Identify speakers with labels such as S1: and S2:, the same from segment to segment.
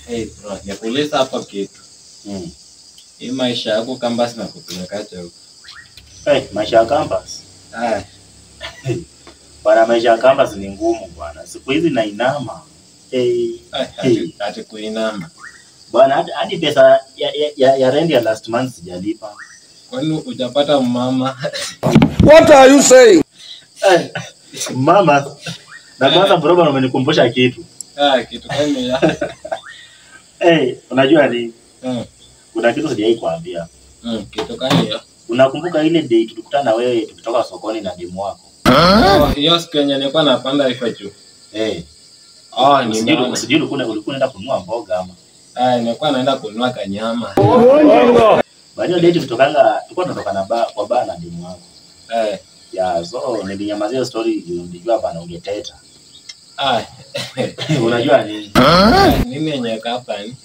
S1: Hey bro, nikuuliza hapa kitu. Hii maisha yako campus na kupelekaje huko?
S2: Maisha ya campus. Bwana, maisha ya campus ni ngumu bwana. Siku hizi nainama.
S1: Ati kuinama.
S2: Bwana, hadi pesa ya rent ya last month sijalipa.
S1: Kwani hujapata mama?
S3: What are you saying?
S2: Mama. Na kwanza bro, umenikumbusha kitu.
S1: Kitu gani ya?
S2: Unajua ni kuna kitu sijai kuambia.
S1: Kitu gani ya?
S2: Unakumbuka ile day tulikutana na wewe tukitoka sokoni na demu wako?
S1: Hiyo siku yenye nilikuwa napanda hivyo juu.
S2: Sijui ulikuwa unaenda kununua mboga ama?
S1: Nilikuwa naenda kununua kanyama.
S2: Baada day tulikuwa tunatoka na kwa bar na demu wako. So nilinyamazia story nilijua bana ungeteta. Unajua nini?
S1: Nini yenye kapani?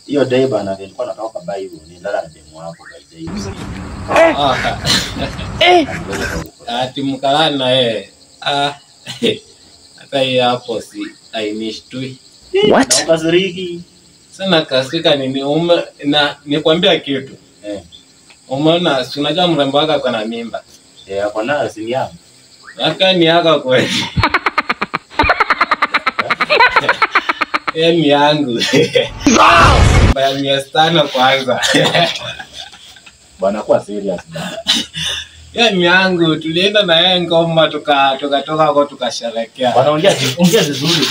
S2: Hiyo day bana nilikuwa natoka bar hivyo nilala na demu wako by day.
S1: Ati mkalana na yeye. Hata hiyo hapo si ainishtui.
S2: What? Na ukasiriki.
S1: Sana kasika nini na nikwambia kitu. Umeona si unajua mrembo wako ako na mimba.
S2: Ako na asili yangu.
S1: Aka ni yako kweli. Ni yangu. Baya miastano kwanza.
S2: Bwana kwa serious bwana.
S1: Ni yangu tulienda na yeye ngoma tukatoka huko tukasherekea.
S2: Bwana ongea vizuri.